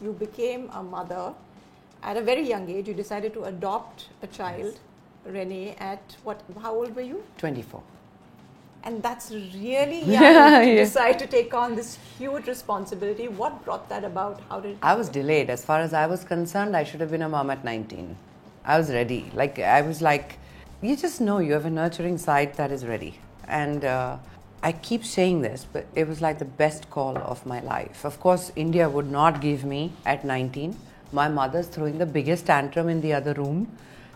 you became a mother at a very young age. You decided to adopt a child, Renee, at what? How old were you? 24. And that's really young to decide to take on this huge responsibility. What brought that about? How did I was delayed. As far as I was concerned, I should have been a mom at 19. I was ready. I was like, you just know you have a nurturing side that is ready. And I keep saying this, but it was like the best call of my life. Of course, India would not give me at 19. My mother's throwing the biggest tantrum in the other room.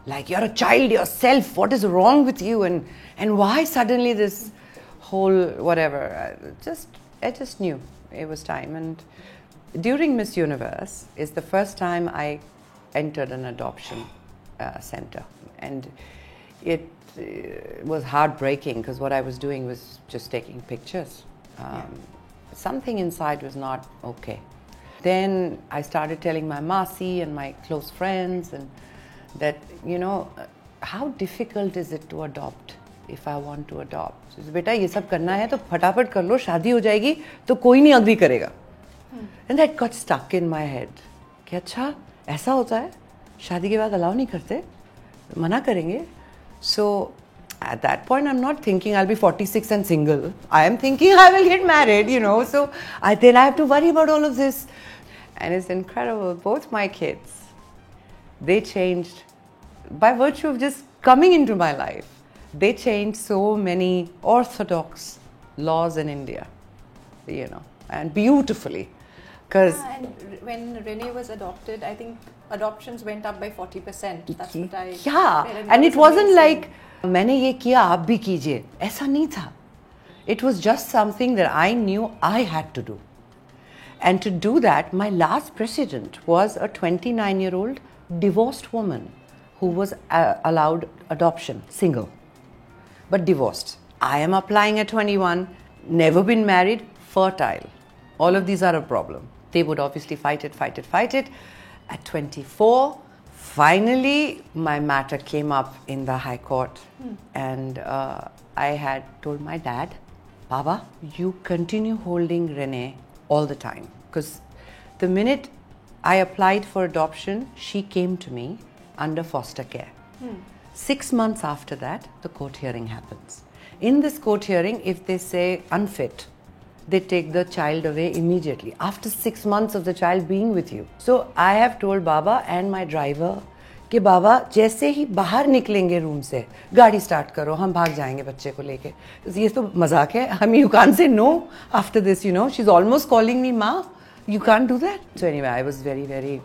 Like, you're a child yourself. What is wrong with you? And why suddenly this whole whatever? I just knew it was time. And during Miss Universe is the first time I entered an adoption center. And it was heartbreaking because what I was doing was just taking pictures. Something inside was not okay. Then I started telling my Masi and my close friends and that, how difficult is it to adopt if I want to adopt? So, beta, ये सब करना है तो फटाफट कर लो, शादी हो जाएगी तो कोई नहीं agree करेगा. And that got stuck in my head. कि अच्छा ऐसा होता है, शादी के बाद allow नहीं करते, मना करेंगे. So at that point, I'm not thinking I'll be 46 and single. I am thinking I will get married, So then I have to worry about all of this. And it's incredible. Both my kids, they changed by virtue of just coming into my life. They changed so many orthodox laws in India, and beautifully. And when Renee was adopted, I think adoptions went up by 40%. That's what I read. And it wasn't like, मैंने ये किया आप भी कीजिए. ऐसा नहीं था. It was just something that I knew I had to do. And to do that, my last precedent was a 29-year-old divorced woman who was allowed adoption, single, but divorced. I am applying at 21, never been married, fertile. All of these are a problem. They would obviously fight it. At 24, finally, my matter came up in the High Court. And I had told my dad, Baba, you continue holding Renee all the time. Because the minute I applied for adoption, she came to me under foster care. 6 months after that, the court hearing happens. In this court hearing, if they say unfit, they take the child away immediately after 6 months of the child being with you. So I have told Baba and my driver कि बाबा जैसे ही बाहर निकलेंगे room से गाड़ी start करो हम भाग जाएंगे बच्चे को लेके. ये तो मजाक है. I mean, you can't say no after this, She's almost calling me Ma. You can't do that. So anyway, I was very, very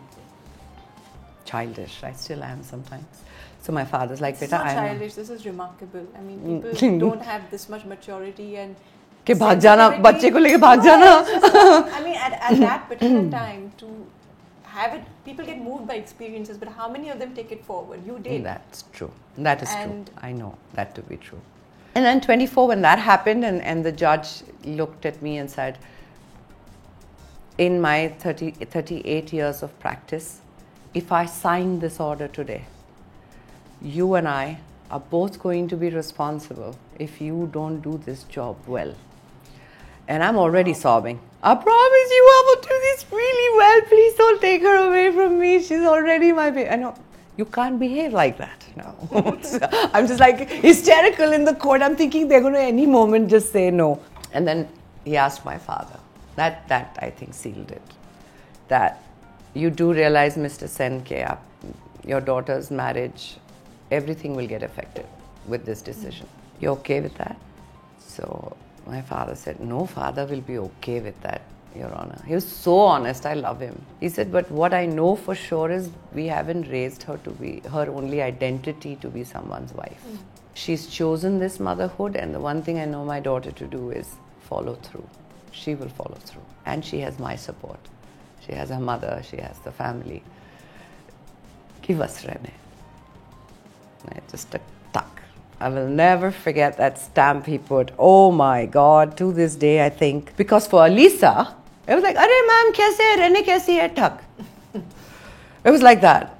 childish. I still am sometimes. So my father's like, Beta, I'm not childish. This is remarkable. I mean, people don't have this much maturity and कि भाग जाना बच्चे को लेके भाग जाना. I mean, at that particular time to have it, people get moved by experiences, but how many of them take it forward? You did. That's true. That is true. I know that to be true. And then 24, when that happened, and the judge looked at me and said, in my 38 years of practice, if I sign this order today, you and I are both going to be responsible if you don't do this job well. And I'm already sobbing. I promise you I will do this really well. Please don't take her away from me. She's already my baby. I know, you can't behave like that. No. I'm just like hysterical in the court. I'm thinking they're going to any moment just say no. And then he asked my father. That I think sealed it. That you do realize, Mr. Sen, your daughter's marriage, everything will get affected with this decision. You're okay with that? So my father said, no father will be okay with that, Your Honor. He was so honest. I love him. He said, but what I know for sure is we haven't raised her to be, her only identity to be someone's wife. She's chosen this motherhood, and the one thing I know my daughter to do is follow through. She will follow through. And she has my support. She has her mother. She has the family. Give us Renee. Just a tuck. I will never forget that stamp he put. Oh my God, to this day I think. Because for Alisa, it was like, Arey ma'am, kaise hai? Renee kaisi hai? Tuck. It was like that,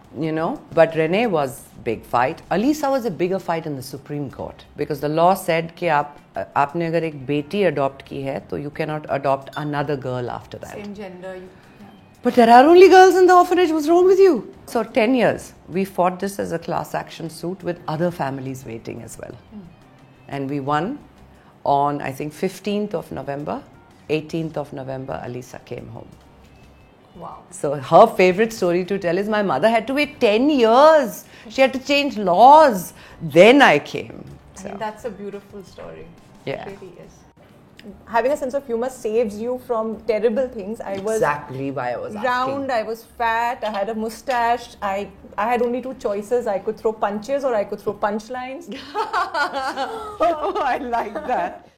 But Renee was big fight. Alisa was a bigger fight in the Supreme Court. Because the law said कि आपने अगर एक बेटी adopt की है, तो you cannot adopt another girl after that. Same gender. But there are only girls in the orphanage, what's wrong with you? So 10 years, we fought this as a class action suit with other families waiting as well. And we won on, I think, 15th of November. 18th of November, Alisa came home. Wow. So her favorite story to tell is my mother had to wait 10 years. She had to change laws. Then I came. I think that's a beautiful story. Yeah. It really is. Having a sense of humor saves you from terrible things. I was exactly why I was round, asking. I was fat, I had a mustache, I had only two choices. I could throw punches or I could throw punchlines. Oh, I like that.